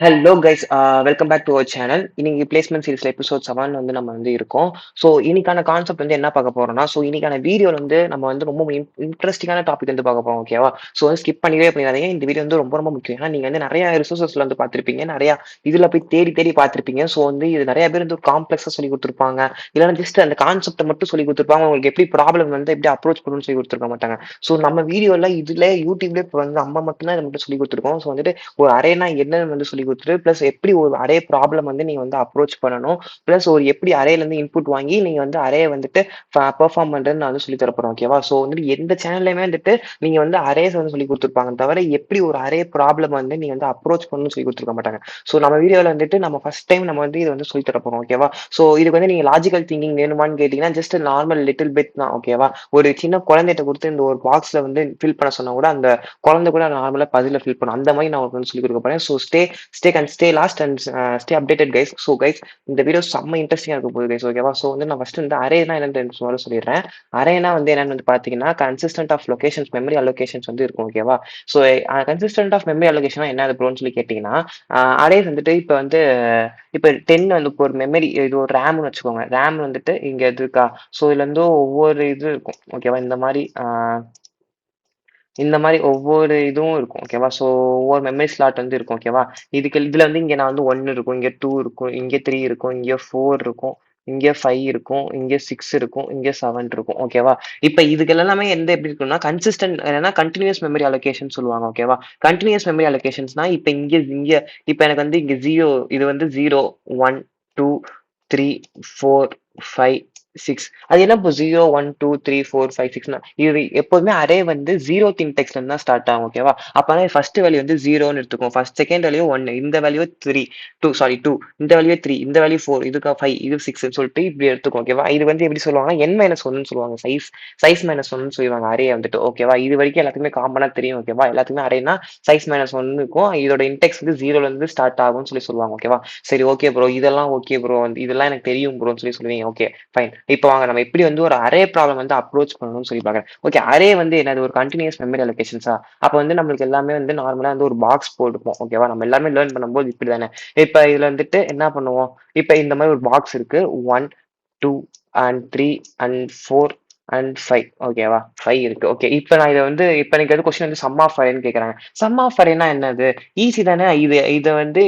Hello guys, welcome back to our channel. இன்னைக்கு placement சீரிஸ்ல episode 7 வந்து நம்ம வந்து இருக்கோம். ஸோ இன்னைக்கான கான்செப்ட் வந்து என்ன பார்க்க போறோம்னா, ஸோ இன்னைக்கான வீடியோல வந்து நம்ம வந்து ரொம்ப இன்ட்ரெஸ்டிங்கான டாபிக் வந்து பார்க்க போறோம். ஓகேவா? ஸோ ஸ்கிப் பண்ணவே பண்ணிடாதீங்க. இந்த வீடியோ வந்து ரொம்ப ரொம்ப முக்கியம். ஏன்னா நீங்க வந்து நிறைய ரிசோர்சஸ்ல வந்து பார்த்திருப்பீங்க, நிறைய இதுல போய் தேடி தேடி பார்த்திருப்பீங்க. ஸோ வந்து இது நிறைய பேர் வந்து காம்ப்ளெக்ஸா சொல்லி கொடுத்துருப்பாங்க, இல்லைன்னா ஜஸ்ட் அந்த கான்செப்ட்டை மட்டும் சொல்லி கொடுத்துருப்பாங்க. உங்களுக்கு எப்படி ப்ராப்ளம் வந்து எப்படி அப்ரோச் பண்ணணும்னு சொல்லி கொடுத்துருக்க மாட்டாங்க. ஸோ நம்ம வீடியோல இதுல யூடியூப்ல இப்போ வந்து நம்ம மட்டும்தான் இதை மட்டும் சொல்லி கொடுத்துருக்கோம். ஸோ வந்துட்டு ஒரு அரேனா என்னன்னு வந்து சொல்லி கொடுத்துட்டு, பிளஸ் எப்படி ஒரு அரே ப்ராப்ளம் வந்து நீங்க வந்து அப்ரோச் பண்ணணும், பிளஸ் ஒரு எப்படி அரேல இருந்து இன்புட் வாங்கி நீங்க வந்து அரே வந்துட்டு பெர்ஃபார்ம் பண்றதுன்னு நான் வந்து சொல்லி தரப்போறேன். ஓகேவா? ஸோ வந்துட்டு எந்த சேனல்லையுமே வந்துட்டு நீங்க வந்து அரேஸ் வந்து சொல்லி கொடுத்துருப்பாங்க தவிர, எப்படி ஒரு அரே ப்ராப்ளம் வந்து நீங்க வந்து அப்ரோச் பண்ணணும்னு சொல்லி கொடுத்துருக்க மாட்டாங்க. ஸோ நம்ம வீடியோல வந்துட்டு நம்ம ஃபர்ஸ்ட் டைம் நம்ம வந்து இதை வந்து சொல்லி தரப்போறோம். ஓகேவா? ஸோ இதுக்கு வந்து நீங்க லாஜிக்கல் திங்கிங் வேணுமான்னு கேட்டீங்கன்னா, ஜஸ்ட் நார்மல் லிட்டில் பிட் தான். ஓகேவா? ஒரு சின்ன குழந்தைகிட்ட கொடுத்து இந்த ஒரு பாக்ஸ்ல வந்து ஃபில் பண்ண சொன்னா கூட அந்த குழந்தை கூட நார்மலா பதில ஃபில் பண்ணும். அந்த மாதிரி நான் உங்களுக்கு வந்து சொல்லி கொடுக்க போறேன். So stay last and stay updated guys. So guys, இந்த வீடியோ செம்ம இன்ட்ரெஸ்டிங்கா இருக்க போகுது கைஸ். ஓகேவா? ஸோ வந்து நான் ஃபர்ஸ்ட் வந்து அரேனா என்னன்னு சொல்லிடுறேன். அரேனா வந்து என்னன்னு வந்து பாத்தீங்கன்னா, consistent of locations, memory allocations வந்து இருக்கும். ஓகேவா? So consistent of memory allocation என்ன ப்ரோன்னு சொல்லி கேட்டீங்கன்னா, அரேஸ் வந்துட்டு இப்போ வந்து இப்போ 10 வந்து இப்போ ஒரு மெமரி, இது ஒரு ரேம்னு வச்சுக்கோங்க. ரேம் வந்துட்டு இங்க இது இருக்கா? ஸோ இதுல இருந்து ஒவ்வொரு இது இருக்கும். ஓகேவா? இந்த மாதிரி ஒவ்வொரு இதுவும் இருக்கும். ஓகேவா? ஸோ ஒவ்வொரு மெமரி ஸ்லாட் வந்து இருக்கும். ஓகேவா? இதுல வந்து இங்க நான் வந்து 1 இருக்கும், இங்க 2 இருக்கும், இங்க 3 இருக்கும், இங்க 4 இருக்கும், இங்க 5 இருக்கும், இங்க 6 இருக்கும், இங்க 7 இருக்கும். ஓகேவா? இப்ப இதுக்கு எல்லாமே எந்த எப்படி இருக்கும்னா கன்சிஸ்டன்ட் ஏன்னா கண்டினியூஸ் மெமரி அலோகேஷன் சொல்லுவாங்க. ஓகேவா? கண்டினியூஸ் மெமரி அலோகேஷன்ஸ்னா இப்ப இங்க இங்க இப்ப எனக்கு வந்து இங்க 0, இது வந்து 0, 1, 2, 3, 4, 5, 6. அது என்ன இப்போ 0, 1, 2, 3, 4, 5, 6னா இது எப்போதுமே அரே வந்து 0th இன்டெக்ஸ்ல இருந்து தான் ஸ்டார்ட் ஆகும். ஓகேவா? அப்பனா ஃபர்ஸ்ட் வேல்யூ வந்து 0ன்னு எடுத்துக்கும். ஃபர்ஸ்ட் செகண்ட் வேல்யூ 1, இந்த வேல்யூ 3, 2, இந்த வேல்யூ 3, இந்த வேல்யூ 4, இதுக்கு 5, இது 6ன்னு சொல்லிட்டு இப்படி எடுத்துக்கும். ஓகேவா? இது வந்து எப்படி சொல்லுவாங்கன்னா n-1ன்னு சொல்லுவாங்க. சைஸ் -1ன்னு சொல்லுவாங்க அரே வந்துட்டு. ஓகேவா? இது வரைக்கும் எல்லாத்துக்குமே காமனா தெரியும். ஓகேவா? எல்லாத்துக்குமே அரேனா சைஸ் -1 இருக்கும். இதோட இன்டெக்ஸ் வந்து 0ல இருந்து ஸ்டார்ட் ஆகும்னு சொல்லி சொல்லுவாங்க. ஓகேவா? சரி, ஓகே ப்ரோ, இதெல்லாம் ஓகே ப்ரோ, இதெல்லாம் எனக்கு தெரியும் ப்ரோன்னு சொல்லி சொல்லுவீங்க. Okay, fine. இப்போ வாங்க நம்ம எப்படி வந்து ஒரு அரே ப்ராப்ளம் வந்து அப்ரோச் பண்ணணும்னு சொல்லி பார்க்குறேன். ஓகே, அரே வந்து என்னது? ஒரு கண்டினியூஸ் மெமரி அலோகேஷன்ஸா? அப்போ வந்து நம்மளுக்கு எல்லாமே வந்து நார்மலா வந்து ஒரு பாக்ஸ் போட்டுப்போம். ஓகேவா? நம்ம எல்லாமே லேர்ன் பண்ணும்போது இப்படி தானே. இப்போ இதுல வந்துட்டு என்ன பண்ணுவோம்? இப்போ இந்த மாதிரி ஒரு பாக்ஸ் இருக்கு. 1, 2 and 3 and 4 and 5. ஓகேவா? 5 இருக்கு. ஓகே, இப்போ நான் இதை வந்து இப்போ எனக்கு எது கொஸ்டின் வந்து சம் ஆஃப் அரேன்னு கேட்குறாங்க. சம் ஆஃப் அரேனா என்னது? ஈஸி தானே. இதை வந்து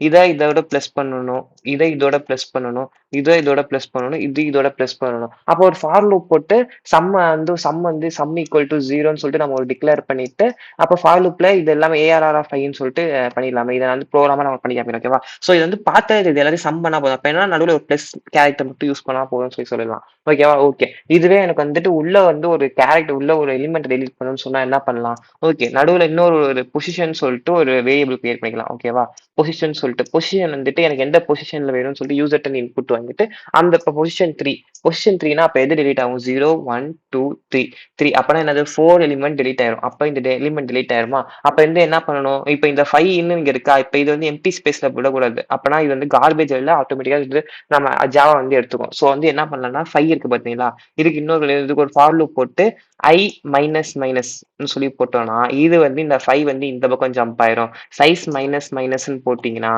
இதோட பிளஸ் பண்ணணும், இதோட பிளஸ் பண்ணணும், இதோட பிளஸ் பண்ணணும், இதோட பிளஸ் பண்ணணும். அப்போ ஒரு ஃபார் லூப் போட்டு சம் ஈக்குவல் டு 0ன்னு சொல்லிட்டு நம்ம ஒரு டிக்ளேர் பண்ணிட்டு, அப்போ ஃபார் லூப்ல இது எல்லாமே ஏஆர்ஆர் ஆஃப் ஐன்னு சொல்லிட்டு பண்ணிடலாமே. இதை வந்து ப்ரோக்ராமா நம்ம பண்ணி காமிக்கிறோம். ஓகேவா? ஸோ இது வந்து பார்த்தா இது எல்லாத்தையும் சம் பண்ணா போதும். அப்போ என்ன, நடுவில் ஒரு பிளஸ் கேரக்டர் மட்டும் யூஸ் பண்ணா போதும்னு சொல்லலாம். ஓகேவா? ஓகே, இதுவே எனக்கு வந்துட்டு உள்ள வந்து ஒரு கேரக்டர் உள்ள ஒரு எலிமெண்ட் டெலிட் பண்ணணும்னு சொன்னா என்ன பண்ணலாம்? ஓகே, நடுவில் இன்னொரு ஒரு பொசிஷன் சொல்லிட்டு ஒரு வேரியபிள் கிரியேட் பண்ணிக்கலாம். ஓகேவா? பொசிஷன் வந்துட்டு எனக்கு எந்த பொசிஷன்ல வேணும்னு சொல்லிட்டு யூசர் டென் இன்புட் வாங்கிட்டு அந்த பொசிஷன் த்ரீனா அப்ப எது டெலிட் ஆகும்? 0, 1, 2, 3 அப்பனா என்னது? 4 எலிமெண்ட் டெலிட் ஆயிரும். அப்ப இந்த எலிமெண்ட் டெலிட் ஆயிருமா? அப்ப வந்து என்ன பண்ணணும்? இப்ப இந்த 5 இன்னும் இங்க இருக்கா? இப்ப இது வந்து எம்டி ஸ்பேஸ்ல விடக்கூடாது. அப்பனா இது வந்து கார்பேஜ் இல்ல, ஆட்டோமேட்டிக்கா இது நம்ம ஜாவா வந்து எடுத்துக்கும். ஸோ வந்து என்ன பண்ணலாம்னா 5 இருக்கு பாத்தீங்களா, இதுக்கு ஒரு ஃபார் லூப் போட்டு ஐ மைனஸ் மைனஸ் சொல்லி போட்டோம்னா இது வந்து இந்த 5 வந்து இந்த பக்கம் ஜம்ப் ஆயிரும். சைஸ் மைனஸ் மைனஸ்ன்னு போட்டீங்கன்னா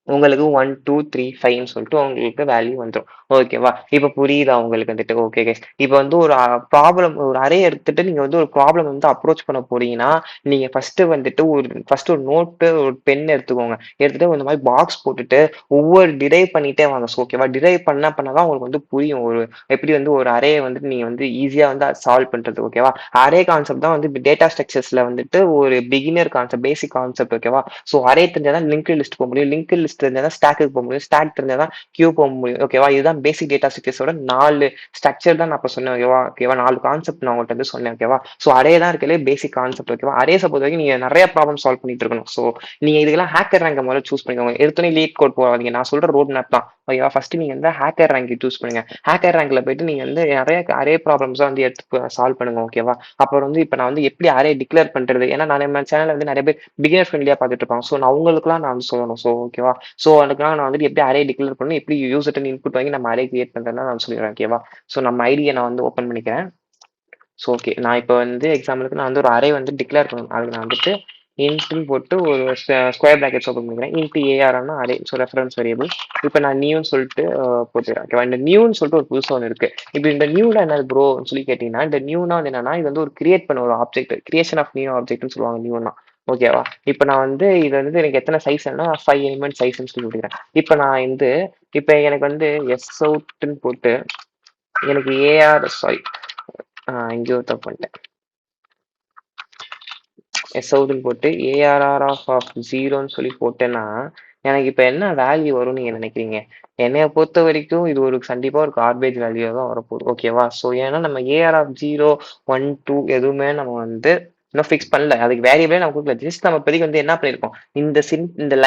உங்களுக்கு 1, 2, 3, 5ன்னு சொல்லிட்டு உங்களுக்கு வேல்யூ வந்துடும். ஓகேவா? இப்ப புரியுதா உங்களுக்கு வந்துட்டு? ஓகே கைஸ், இப்ப வந்து ஒரு ப்ராப்ளம், ஒரு அரே எடுத்துட்டு நீங்க வந்து ஒரு ப்ராப்ளம் வந்து அப்ரோச் பண்ண போறீங்கன்னா, நீங்க ஃபர்ஸ்ட் ஒரு நோட்டு, ஒரு பென் எடுத்துக்கோங்க. எடுத்துட்டு இந்த மாதிரி பாக்ஸ் போட்டுட்டு ஒவ்வொரு டிரைவ் பண்ணிட்டே வாங்க. ஓகேவா? டிரைவ் பண்ணாதான் உங்களுக்கு வந்து புரியும் ஒரு எப்படி வந்து ஒரு அரே வந்துட்டு நீங்க வந்து ஈஸியா வந்து சால்வ் பண்றது. ஓகேவா? அரே கான்செப்ட் தான் வந்து டேட்டா ஸ்ட்ரக்சர்ஸ்ல வந்துட்டு ஒரு பிகினர் கான்செப்ட், பேசிக் கான்செப்ட். ஓகேவா? ஸோ அரே தெரிஞ்சாதான் லிங்க் லிஸ்ட் போக முடியும், லிங்க் லிஸ்ட் தெரிஞ்சாதான் ஸ்டாக்கு போக முடியும், ஸ்டாக் தெரிஞ்சாதான் கியூ போக முடியும். ஓகேவா? இதுதான் பேசிக் டேட்டா ஸ்ட்ரக்சர்ஸோட 4 ஸ்ட்ரக்சர் தான் நான் இப்ப சொன்னேன். ஓகேவா? 4 கான்செப்ட் நான் உங்கள்கிட்ட வந்து சொன்னேன். ஓகேவா? ஸோ அரே தான் இருக்கலே பேசிக் கான்செப்ட். ஓகேவா? அரேஸை பொறுத்த வரைக்கும் நீங்க நிறைய ப்ராப்ளம் சால்வ் பண்ணிட்டு இருக்கணும். ஸோ நீங்க இதுக்கெல்லாம் ஹேக்கர் ரேங்க் முதல்ல சூஸ் பண்ணிக்கோங்க. எடுத்தோன்னே லீட் கோட் போகாதீங்க. நான் சொல்ற ரோட் மேப் தான். ஓகேவா? ஃபர்ஸ்ட் நீங்க வந்து ஹேக்கர் ரேங்க் சூஸ் பண்ணுங்க. ஹேக்கர் ரேங்க்ல போயிட்டு நீங்க வந்து நிறைய அரே ப்ராப்ளம்ஸ் வந்து எடுத்து சால்வ் பண்ணுங்க. ஓகேவா? அப்புறம் வந்து இப்ப நான் வந்து எப்படி அரே டிக்ளேர் பண்றது, ஏன்னா நான் நம்ம சேனல்ல வந்து நிறைய பேர் பிகினர் ஃப்ரெண்ட்லியா பார்த்துட்டு இருப்பாங்க. ஸோ நான் அவங்களுக்குலாம் நான் வந்து சொல்லணும். ஸோ ஓகேவா? ஸோ அதுக்காக நான் வந்துட்டு எப்படி அரே டிக்ளேர் பண்ணணும், எப்படி யூசர் டென் இன்புட் வாங்கி நம்ம அரே கிரியேட் பண்றதுன்னு நான் சொல்லிடுறேன். ஓகேவா? ஸோ நம்ம ஐடியை நான் வந்து ஓப்பன் பண்ணிக்கிறேன். ஸோ ஓகே, நான் இப்போ வந்து எக்ஸாம்பிளுக்கு நான் வந்து ஒரு அரே வந்து டிக்ளேர் பண்ணணும். அதுக்கு நான் வந்துட்டு இன்ட்னு போட்டு ஒரு ஸ்கொயர் பிராக்கெட்ஸ் ஓப்பன் பண்ணிக்கிறேன். இன்ட் ஏஆர்னா அரே, ஸோ ரெஃபரன்ஸ் வேரியபிள். இப்போ நான் நியூன்னு சொல்லிட்டு போட்டுக்கிறேன். ஓகேவா, இந்த நியூன்னு சொல்லிட்டு ஒரு புதுசாக ஒன்று இருக்கு. இப்போ இந்த நியூல என்ன ப்ரோன்னு சொல்லி கேட்டீங்கன்னா, இந்த நியூனா வந்து என்னன்னா, இது வந்து ஒரு கிரியேட் பண்ண ஒரு ஆப்ஜெக்ட், கிரியேஷன் ஆஃப் நியூ ஆப்ஜெக்ட்னு சொல்லுவாங்க நியூனா. ஓகேவா, இப்போ நான் வந்து இது வந்து எனக்கு எத்தனை சைஸ்னா 5 எலிமெண்ட் சைஸ்ன்னு சொல்லி கொடுக்குறேன். இப்போ நான் வந்து இப்போ எனக்கு வந்து எஸ் அவுட்னு போட்டு எனக்கு ஏஆர் சாரி இங்கே தப்பு பண்ணிட்டேன். எஸ் அவுட்னு போட்டு ஏஆர்ஆர் ஆஃப் ஜீரோன்னு சொல்லி போட்டேன்னா எனக்கு இப்போ என்ன வேல்யூ வரும்னு நீங்கள் நினைக்கிறீங்க? என்னைய பொறுத்த வரைக்கும் இது ஒரு கண்டிப்பாக ஒரு கார்பேஜ் வேல்யூ தான் வரப்போகுது. ஓகேவா, ஸோ ஏன்னா நம்ம ஏஆர் ஆஃப் 0, 1, 2 எதுவுமே நம்ம வந்து இன்னும் ஃபிக்ஸ் பண்ணல. அதுக்கு வேரியபிளே நம்ம கொடுக்கல. ஜஸ்ட் நம்ம இப்போதைக்கு வந்து என்ன பண்ணியிருக்கோம், இந்த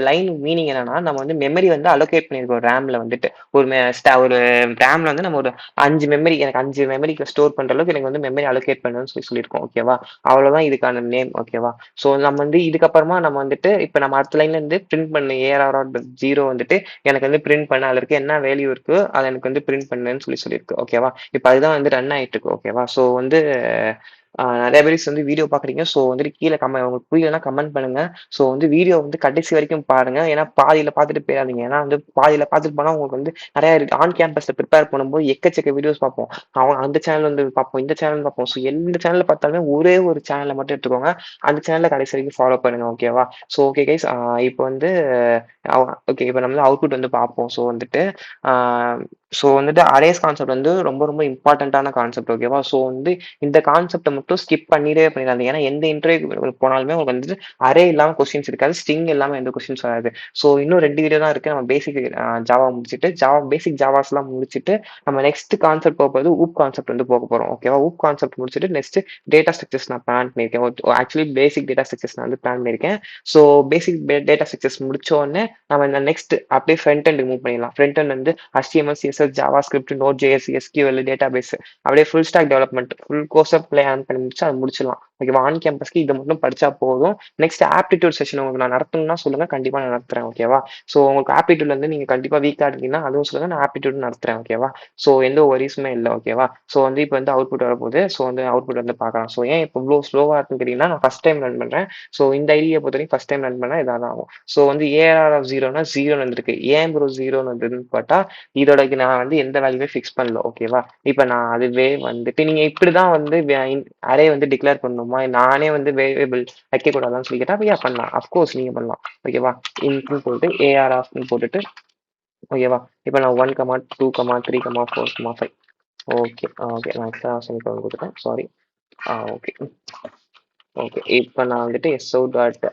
லைன் மீனிங் என்னன்னா, நம்ம வந்து மெமரி வந்து அலோகேட் பண்ணியிருக்கோம் ரேம்ல வந்துட்டு. ஒரு ரேம்ல வந்து நம்ம ஒரு 5 மெமரி, எனக்கு 5 மெமரிக்கு ஸ்டோர் பண்ற அளவுக்கு எனக்கு வந்து மெமரி அலோகேட் பண்ணணும்னு சொல்லியிருக்கோம். ஓகேவா, அவ்வளவுதான் இதுக்கான நேம். ஓகேவா, ஸோ நம்ம வந்து இதுக்கப்புறமா நம்ம வந்துட்டு இப்போ நம்ம அடுத்த லைன்ல இருந்து பிரிண்ட் பண்ண ஏஆர் ஜீரோ வந்துட்டு எனக்கு வந்து பிரிண்ட் பண்ண அதுல இருக்க என்ன வேல்யூ இருக்கு அதை எனக்கு வந்து பிரிண்ட் பண்ணுன்னு சொல்லியிருக்கு. ஓகேவா, இப்போ அதுதான் வந்து ரன் ஆயிட்டு இருக்கு. ஓகேவா, ஸோ வந்து நிறைய பேர் வந்து வீடியோ பாக்குறீங்க. ஸோ வந்துட்டு கீழே உங்களுக்கு புரியலன்னா கமெண்ட் பண்ணுங்க. ஸோ வந்து வீடியோ வந்து கடைசி வரைக்கும் பாருங்க. ஏன்னா பாதியில பார்த்துட்டு போயிடாதீங்க. ஏன்னா வந்து பாதியில பார்த்துட்டு போனா உங்களுக்கு வந்து நிறைய ஆன் கேம்பஸ்ல ப்ரிப்பேர் பண்ணும்போது எக்கச்சக்க வீடியோஸ் பார்ப்போம். அந்த சேனல் வந்து பார்ப்போம், இந்த சேனல் பார்ப்போம். ஸோ எந்த சேனல்ல பார்த்தாலுமே ஒரே ஒரு சேனலை மட்டும் எடுத்துக்கோங்க. அந்த சேனலை கடைசி வரைக்கும் ஃபாலோ பண்ணுங்க. ஓகேவா, ஸோ ஓகே கைஸ், இப்போ வந்து ஓகே, இப்போ நம்ம வந்து அவுட்புட் வந்து பார்ப்போம். ஸோ வந்துட்டு அரேஸ் கான்செப்ட் வந்து ரொம்ப ரொம்ப இம்பார்ட்டன்டான கான்செப்ட். ஓகேவா, ஸோ வந்து இந்த கான்செப்டை மட்டும் ஸ்கிப் பண்ணிடாதீங்க. ஏன்னா எந்த இன்டர்வியூ போனாலுமே உங்களுக்கு வந்து அரே இல்லாம கொஸ்டின்ஸ் இருக்காது, ஸ்ட்ரிங் இல்லாம எந்த கொஸ்டின்ஸ் வராது. ஸோ இன்னும் 2 வீடியோ தான் இருக்கு. நம்ம பேசிக் ஜாவா முடிச்சுட்டு பேசிக் ஜாவாஸ் எல்லாம் முடிச்சுட்டு நம்ம நெக்ஸ்ட் கான்செப்ட் போகும்போது ஊப் கான்செப்ட் வந்து போக போறோம். ஓகேவா, ஊப் கான்செப்ட் முடிச்சுட்டு நெக்ஸ்ட் டேட்டா ஸ்ட்ரக்சர்ஸ் நான் பிளான் பண்ணியிருக்கேன். ஆக்சுவலி பேசிக் டேட்டா ஸ்ட்ரக்சர்ஸ் நான் வந்து பிளான் பண்ணியிருக்கேன். ஸோ பேசிக் டேட்டா ஸ்ட்ரக்சர்ஸ் முடிச்ச உடனே நம்ம இந்த நெக்ஸ்ட் அப்படியே ஃப்ரண்ட் எண்ட் மூவ் பண்ணிடலாம். ஃப்ரண்ட் எண்ட் வந்து HTML, CSS, Java script, Node.js, SQL, database, அப்படியே ஃபுல் ஸ்டாக் டெவலப்மெண்ட் ஃபுல் கோர்ஸை பிளான் பண்ணி முடிச்சு அதை முடிச்சிடலாம். ஓகேவா, ஆன் கேம்பஸ்க்கு இதை மட்டும் படிச்சா போதும். நெக்ஸ்ட் ஆப்டிடியூட் செஷன் உங்களுக்கு நான் நடத்தணும்னா சொல்லுங்க, கண்டிப்பா நான் நடத்துறேன். ஓகேவா, ஸோ உங்களுக்கு ஆப்டிடியூட்ல இருந்து நீங்க கண்டிப்பா வீக்கா இருக்கீங்கன்னா அதுவும் சொல்லுங்க, நான் ஆப்டிடியூட் நடத்துறேன். ஓகேவா, ஸோ எந்த ஒரிஸுமே இல்லை. ஓகேவா, ஸோ வந்து இப்போ வந்து அவுட்புட் வரப்போகுது. ஸோ வந்து அவுட்புட் வந்து பார்க்கலாம். ஸோ ஏன் இப்போ இவ்வளோ ஸ்லோவா இருக்குன்னு கேட்டீங்கன்னா, நான் ஃபர்ஸ்ட் டைம் ரன் பண்றேன். ஸோ இந்த ஐடியா பொறுத்த வரைக்கும் ஃபர்ஸ்ட் டைம் ரன் பண்ணா இதான் ஆகும். ஸோ வந்து ஏஆர் ஆஃப் ஜீரோனா ஜீரோ வந்துருக்கு. ஏன் ப்ரோ ஜீரோன்னு வந்ததுன்னு பார்த்தா இதோட நான் வந்து எந்த வேல்யூமே ஃபிக்ஸ் பண்ணல. ஓகேவா, இப்போ நான் அதுவே வந்துட்டு நீங்க இப்படிதான் வந்து அரே வந்து டிக்ளேர் பண்ணணுமா, நானே வந்து வேரியபிள் வைக்க கூடாதான்னு சொல்லி கேட்டா ஐயா பண்ணலாம். அஃப்கோர்ஸ் நீங்க பண்ணலாம். ஓகேவா, இன்ட்னு போட்டு ஏஆர் ஆஃப்னு போட்டுட்டு ஓகேவா, இப்போ நான் 1, 2, 3, 4, 5 ஓகே ஓகே நான் எக்ஸ்ட்ரா செமிகோலன் கொடுத்துட்டேன், சாரி. ஓகே ஓகே, இப்போ நான் வந்துட்டு S O dot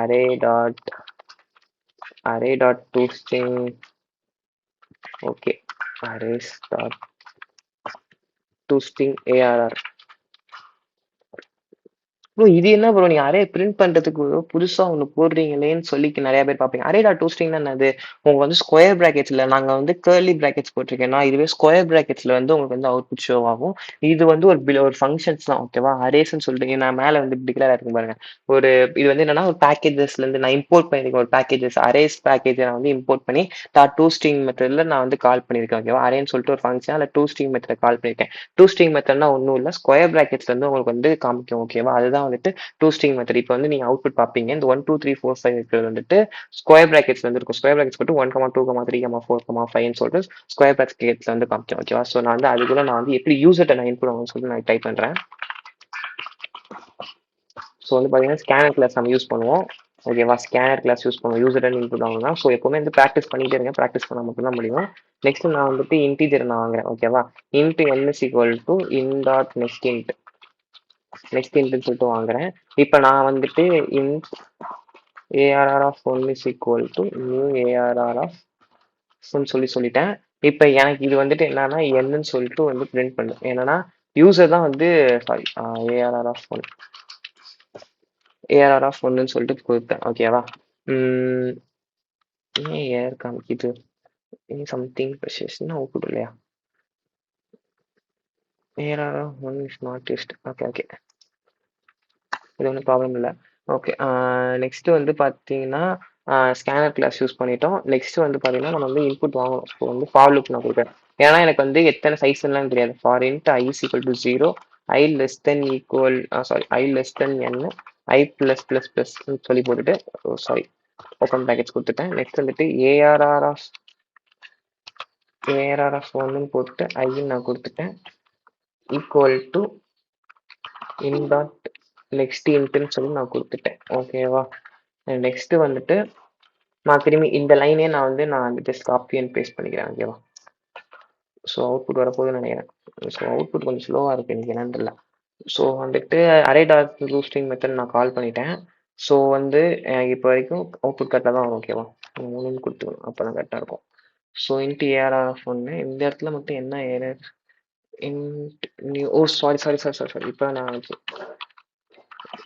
array dot to string okay arrays dot to string A R R. Bro இது என்ன ப்ரோ, நீங்க அரே பிரிண்ட் பண்றதுக்கு புதுசா ஒன்று போடுறீங்களேன்னு சொல்லி நிறைய பேர் பார்ப்பீங்க. அரே டாட் டூஸ்ட்ரிங் தான் என்னது, உங்களுக்கு வந்து ஸ்கொயர் பிராக்கெட்ஸ்ல நாங்க வந்து கர்லி பிராக்கெட்ஸ் போட்டிருக்கேன்னா இதுவே ஸ்கொயர் பிராக்கெட்ஸ்ல வந்து உங்களுக்கு வந்து அவுட்புட் ஷோ ஆகும். இது வந்து ஒரு ஃபங்க்ஷன்ஸ் தான். ஓகேவா, அரேஸ்ன்னு சொல்லிட்டு நான் மேல வந்து டிக்ளேர் ஆயிருக்கும் பாருங்க. ஒரு இது வந்து என்னன்னா ஒரு பேக்கேஜஸ்ல இருந்து நான் இம்போர்ட் பண்ணிருக்கேன். ஒரு பேக்கேஜஸ் அரேஸ் பேக்கேஜ் நான் வந்து இம்போர்ட் பண்ணி டூ ஸ்ட்ரிங் மெத்தட்ல நான் வந்து கால் பண்ணிருக்கேன். ஓகேவா, அரேன்னு சொல்லிட்டு ஒரு ஃபங்க்ஷன் அதில் டூ ஸ்ட்ரிங் மெத்தட் கால் பண்ணிருக்கேன். டூ ஸ்ட்ரிங் மெத்தட்னா ஒன்றும் இல்லை, ஸ்கொயர் பிராக்கெட்ஸ்ல இருந்து உங்களுக்கு வந்து காமிக்கும். ஓகேவா, அதுதான் வந்துட்டு டூ ஸ்ட்ரிங் மெத்தட். இப்போ வந்து நீங்க அவுட்புட் பார்ப்பீங்க, இந்த 1, 2, 3, 4, 5 இருக்கிறது வந்துட்டு ஸ்கொயர் பிராக்கெட்ஸ்ல வந்து இருக்கும். ஸ்கொயர் பிராக்கெட்ஸ் போட்டு 1, 2, 3, 4, 5 சொல்லிட்டு ஸ்கொயர் பிராக்கெட்ஸ்ல வந்து காமிக்கும். ஓகேவா, ஸோ நான் வந்து அதுக்குள்ள நான் வந்து எப்படி யூசர்ட்ட நான் இன்புட் ஆகும்னு சொல்லிட்டு நான் டைப் பண்றேன். ஸோ வந்து பார்த்தீங்கன்னா ஸ்கேனர் கிளாஸ் நம்ம யூஸ் பண்ணுவோம். ஓகேவா, ஸ்கேனர் கிளாஸ் யூஸ் பண்ணுவோம் யூசர் இன்புட் ஆகும்னா. ஸோ எப்பவுமே வந்து ப்ராக்டிஸ் பண்ணிட்டே இருங்க, ப்ராக்டிஸ் பண்ணால் மட்டும்தான் முடியும். நெக்ஸ்ட் நான் வந்துட்டு இன்டீஜர் நான் வாங்குறேன். ஓகேவா, int n is equal to in dot next இன்ட்னு சொல்லிட்டு வாங்குறேன். இப்போ நான் வந்துட்டு int ARR of 1 is equal to new ARR of சொல்லிட்டேன். இப்போ எனக்கு இது வந்துட்டு என்னன்னா என்னன்னு சொல்லிட்டு வந்து பிரிண்ட் பண்ணு, என்னன்னா யூசர் தான் வந்து சாரி ARR of 1ன்னு சொல்லிட்டு கொடுத்தேன். ஓகேவா, ஏன் ஏர் காமிக்குது சம்திங் ப்ரெஷர்ஸ்னா அவுட்புட் இல்லையா, ARR of 1 is not used. Okay okay, இது ஒன்றும் ப்ராப்ளம் இல்லை. ஓகே, நெக்ஸ்ட் வந்து பார்த்தீங்கன்னா ஸ்கேனர் கிளாஸ் யூஸ் பண்ணிட்டோம். நெக்ஸ்ட் வந்து பார்த்தீங்கன்னா நம்ம வந்து இன்புட் வாங்கணும். ஸோ வந்து ஃபார் லூப் நான் கொடுக்குறேன். ஏன்னா எனக்கு வந்து எத்தனை சைஸ்லாம் தெரியாது. For int i is equal to 0, i less than equal sorry i less than n, I plus plus plus சொல்லி போட்டுட்டு சாரி ஓப்பன் ப்ராக்கெட்ஸ் கொடுத்துட்டேன். நெக்ஸ்ட் வந்துட்டு ஏஆர்ஆர் ஆஃப் ஒன்னு போட்டுட்டு ஐன்னு நான் கொடுத்துட்டேன். Equal to in dot next இன்ட்டுன்னு சொல்லி நான் கொடுத்துட்டேன். ஓகேவா? நெக்ஸ்ட் வந்துட்டு நான் திரும்பி இந்த லைனே நான் ஜஸ்ட் காப்பி அண்ட் பேஸ்ட் பண்ணிக்கிறேன். ஓகேவா? ஸோ அவுட்புட் வரப்போகுதுன்னு நினைக்கிறேன். ஸோ அவுட்புட் கொஞ்சம் ஸ்லோவாக இருக்குது எனக்கு என்னன்னு தெரியல. ஸோ வந்துட்டு அரே டாட் ரூஸ்டிங் மெத்தட் நான் கால் பண்ணிட்டேன். ஸோ வந்து இப்போ வரைக்கும் அவுட்புட் கரெக்டாக தான் வரும். ஓகேவா? மூணுன்னு கொடுத்துக்கணும், அப்போ தான் கரெக்டாக இருக்கும். ஸோ இன்ட்டு ஏஆர்ஆர் ஒன்று இந்த இடத்துல மட்டும் என்ன ஏரர் இன்ட் நியூ சாரி இப்போ நான்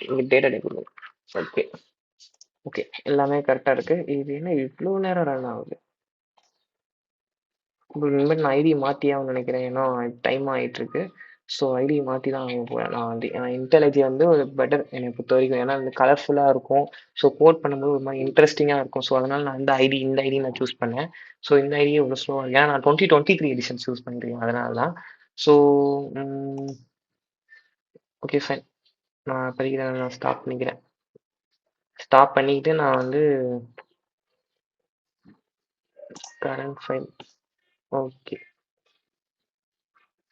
இங்கே டேட்டா டைப் கொடுக்கணும். ஓகே ஓகே எல்லாமே கரெக்டாக இருக்குது. இது என்ன இவ்வளோ நேரம் ரன் ஆகுது? இனிமேல் நான் ஐடி மாற்றியாகணும்னு நினைக்கிறேன். ஏன்னா டைம் ஆகிட்டு இருக்கு. ஸோ ஐடி மாற்றி தான் ஆக போகிறேன். நான் வந்து இன்டெலிஜி வந்து ஒரு பெட்டர் என்னை பொறுத்த வரைக்கும். ஏன்னா வந்து கலர்ஃபுல்லாக இருக்கும். ஸோ கோட் பண்ணும்போது ஒரு மாதிரி இன்ட்ரெஸ்டிங்காக இருக்கும். ஸோ அதனால் நான் இந்த ஐடி நான் சூஸ் பண்ணேன். ஸோ இந்த ஐடியே இவ்வளோ ஸ்லோவாக இருக்கு. ஏன்னா நான் 2023 எடிஷன் சூஸ் பண்ணிருக்கேன். அதனால தான். So okay fine. நான் இப்போதைக்கு நான் ஸ்டாப் பண்ணிக்கிறேன். ஸ்டாப் பண்ணிக்கிட்டு நான் வந்து கரண்ட் ஃபைல் ஓகே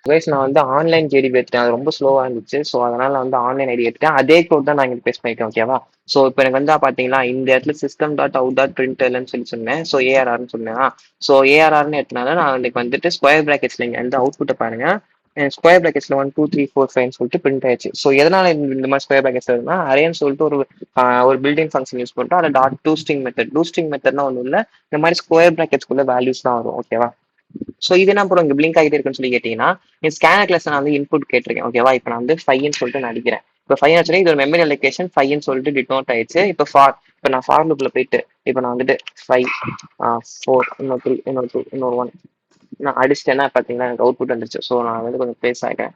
கைஸ் நான் வந்து ஆன்லைன் ஜேடிபி எடுத்தேன். அது ரொம்ப ஸ்லோவாக இருந்துச்சு. ஸோ அதனால நான் வந்து ஆன்லைன் ஐடி எடுத்தேன். அதே கோட் தான் நான் இங்கே பேஸ்ட் பண்ணியிருக்கேன். ஓகேவா? ஸோ இப்போ எனக்கு வந்து பார்த்தீங்கன்னா இந்த இடத்துல system dot out dot print சொல்லி சொன்னேன். ஸோ ஏஆர்ஆர்னு சொன்னேன். ஸோ ஏஆர்ஆர்னு எடுத்தனால நான் இன்னைக்கு வந்துட்டு ஸ்கொயர் ப்ராக்கெட்ஸ்ல இங்கே வந்து அவுட்புட்டை பாருங்க. ஸ்கொயர் ப்ராக்கெட்ஸ்ல 1 2 3 4 5 சொல்லிட்டு பிரிண்ட் ஆயிடுச்சு. ஸோ எதனால இந்த மாதிரி ஸ்கொயர் ப்ராக்கெட்ஸ் வருதுன்னா அரேன்னு சொல்லிட்டு ஒரு பில்டிங் ஃபங்க்ஷன் யூஸ் பண்ணிட்டோம். அதை டாட் டூ ஸ்ட்ரிங் மெத்தட்னா ஒன்றும் இல்லை. இந்த மாதிரி ஸ்கொயர் ப்ராக்கெட்ஸ்குள்ள வேல்யூஸ் தான் வரும். ஓகேவா? ஸோ இது என்ன அப்புறம் இங்கே பிளிங்க் ஆகிட்டே இருக்குன்னு சொல்லி கேட்டீங்கன்னா என் ஸ்கேனர் கிளாஸ் நான் வந்து இன்புட் கேட்டிருக்கேன். ஓகேவா? இப்போ நான் வந்து 5ன்னு சொல்லிட்டு நான் அடிக்கிறேன். இப்போ 5 ஆச்சுன்னா இது ஒரு மெமரி அலோகேஷன் 5ன்னு சொல்லிட்டு டினோட் ஆயிடுச்சு. இப்போ நான் ஃபார் லூப்ல போயிட்டு இப்போ நான் வந்துட்டு 5 4 இன்னொரு 3 இன்னொரு 2 இன்னொரு 1 நான் அடிச்சிட்டேன்னா பார்த்தீங்கன்னா எனக்கு அவுட்புட் வந்துருச்சு. ஸோ நான் வந்து கொஞ்சம் பேஸ் ஆகிறேன்.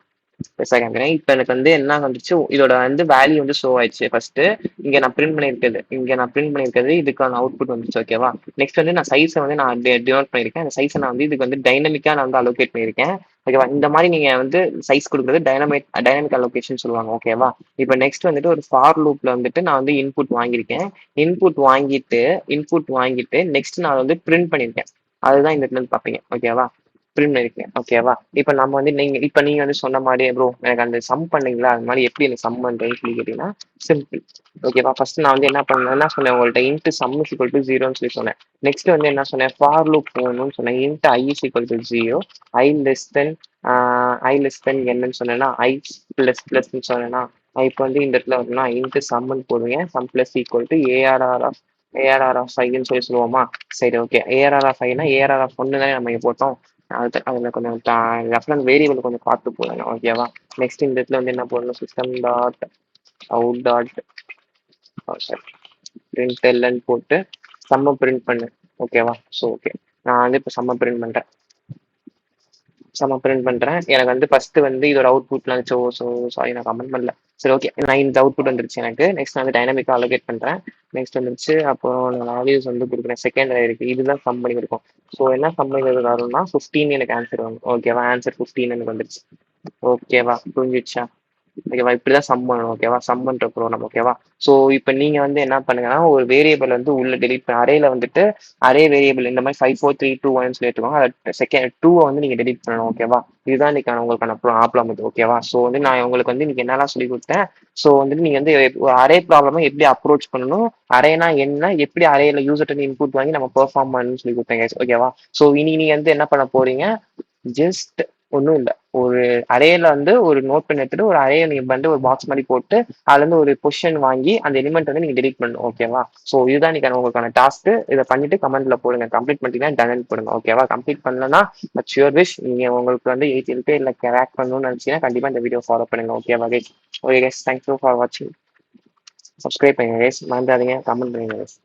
காமிக்கிறேன். இப்போ எனக்கு வந்து என்ன வந்துச்சு, இதோட வந்து வேல்யூ வந்து ஷோ ஆயிடுச்சு. ஃபர்ஸ்ட் இங்க நான் பிரிண்ட் பண்ணியிருக்கிறது இதுக்கான அவுட்புட் வந்துச்சு. ஓகேவா? நெக்ஸ்ட் வந்து நான் சைஸை வந்து நான் டினோட் பண்ணியிருக்கேன். அந்த சைஸை நான் வந்து இதுக்கு வந்து டைனமிக்கா நான் வந்து அலோகேட் பண்ணியிருக்கேன். ஓகேவா? இந்த மாதிரி நீங்க வந்து சைஸ் கொடுக்குறது டைனமிக் அலோகேஷன் சொல்லுவாங்க. ஓகேவா? இப்போ நெக்ஸ்ட் வந்துட்டு ஒரு ஃபார் லூப்ல வந்துட்டு நான் வந்து இன்புட் வாங்கியிருக்கேன். இன்புட் வாங்கிட்டு நெக்ஸ்ட் நான் வந்து பிரிண்ட் பண்ணியிருக்கேன். அதுதான் இந்த இடத்துல பார்ப்பீங்க. ஓகேவா? பிரிண்ட் இருக்கேன். ஓகேவா? இப்போ நம்ம வந்து நீங்க வந்து சொன்ன மாதிரி ப்ரோ எனக்கு அந்த சம் பண்ணீங்களா அது மாதிரி எப்படி எனக்கு சம் பண்றேன்னு சொல்லி கேட்டீங்கன்னா சிம்பிள். ஓகேவா? ஃபர்ஸ்ட் நான் வந்து என்ன சொன்னேன் உங்கள்ட்ட int sum is equal to 0ன்னு சொல்லி சொன்னேன். நெக்ஸ்ட் வந்து என்ன சொன்னேன் ஃபார் லூப் போகணும்னு சொன்னேன். Int I is equal to 0 I less than என்னன்னு சொன்னேன்னா ஐ பிளஸ் பிளஸ்ன்னு சொன்னேன்னா இப்போ வந்து இந்த இடத்துல வரணும்னா இன்ட் சம்னு போடுங்க. Sum plus equal to A R R of ஃபைவ்னு சொல்லி சொல்லுவோமா? சரி ஓகே. ஏஆர்ஆர் ஆஃப் ஃபைவ்னா ஏஆர்ஆர் ஆஃப் ஒன்று தானே நம்ம இங்க போட்டோம். அதில் கொஞ்சம் ரெஃபரன்ஸ் வேரியபிள் கொஞ்சம் பார்த்து போடுங்க. ஓகேவா? நெக்ஸ்ட் இந்த இடத்துல வந்து என்ன போடணும் system dot out dot println போட்டு சம்ம பிரிண்ட் பண்ணு. ஓகேவா? ஸோ ஓகே நான் வந்து இப்போ சம்ம பிரிண்ட் பண்றேன். எனக்கு வந்து ஃபர்ஸ்ட் வந்து இதோட அவுட்புட்லாம் இருந்துச்சு. ஸோ சாரி நான் கமெண்ட் பண்ணல. சரி ஓகே நான் இந்த அவுட்புட் வந்துருச்சு எனக்கு. நெக்ஸ்ட் நான் வந்து டைனமிக்காக அலோகேட் பண்றேன். நெக்ஸ்ட் வந்துருச்சு. அப்புறம் நான் வேல்யூஸ் வந்து கொடுக்குறேன். செகண்ட் இருக்கு இதுதான் சம் பண்ணி கொடுக்கும். ஸோ என்ன சம் பண்ணி வரும்னா 15 எனக்கு ஆன்சர் வரும். ஓகேவா? ஆன்சர் 15 எனக்கு வந்துருச்சு. ஓகேவா? புரிஞ்சிடுச்சா? ஓகேவா? இப்படிதான் சம் பண்ணணும். ஓகேவா? சம் பண்ற ப்ரோக்ராம். ஓகேவா? ஸோ இப்போ நீங்க வந்து என்ன பண்ணுங்கன்னா ஒரு வேரியபிள் வந்து உள்ள டெலிட் பண்ண அரேல வந்துட்டு அரே வேரியபிள் இந்த மாதிரி 5 4 3 2 1 சொல்லி எடுத்துக்கோங்க. அதை செகண்ட் 2 வந்து நீங்க டெலிட் பண்ணணும். ஓகேவா? இதுதான் இன்னைக்கான உங்களுக்கான ப்ராப்ளம் இது. ஓகேவா? ஸோ வந்து நான் உங்களுக்கு வந்து இன்னைக்கு என்னெல்லாம் சொல்லி கொடுத்தேன். ஸோ வந்துட்டு நீங்க வந்து அரே ப்ராப்ளமை எப்படி அப்ரோச் பண்ணணும், அரேனா என்ன, எப்படி அரேல யூசர் இன்புட் வாங்கி நம்ம பெர்ஃபார்ம் பண்ணணும்னு சொல்லி கொடுத்தேன். ஓகேவா? ஸோ இனி நீங்க வந்து என்ன பண்ண போறீங்க, ஜஸ்ட் ஒன்றும் இல்லை ஒரு அரேல வந்து ஒரு நோட் பண்ணி எடுத்துட்டு ஒரு அரேயை நீங்க வந்து ஒரு பாக்ஸ் மாதிரி போட்டு அதுல இருந்து ஒரு பொசிஷன் வாங்கி அந்த எலிமெண்ட் வந்து நீங்க டெலிட் பண்ணணும். ஓகேவா? ஸோ இதுதான் நீங்க உங்களுக்கான டாஸ்க். இதை பண்ணிட்டு கமெண்ட்ல போடுங்க. கம்ப்ளீட் பண்ணிட்டீங்கன்னா டன் போடுங்க. ஓகேவா? கம்ப்ளீட் பண்ணலன்னா அட்ஸ் யுவர் விஷ். நீங்க உங்களுக்கு வந்து 8 இருக்கு இல்லை கிராக் பண்ணணும்னு நினைச்சீங்கன்னா கண்டிப்பா இந்த வீடியோ ஃபாலோ பண்ணுங்க. ஓகேவா guys? Okay guys, thank you for வாட்சிங். சப்ஸ்கிரைப் பண்ணுங்க கைஸ், மறந்துடாதீங்க. கமெண்ட் பண்ணுங்க கைஸ்.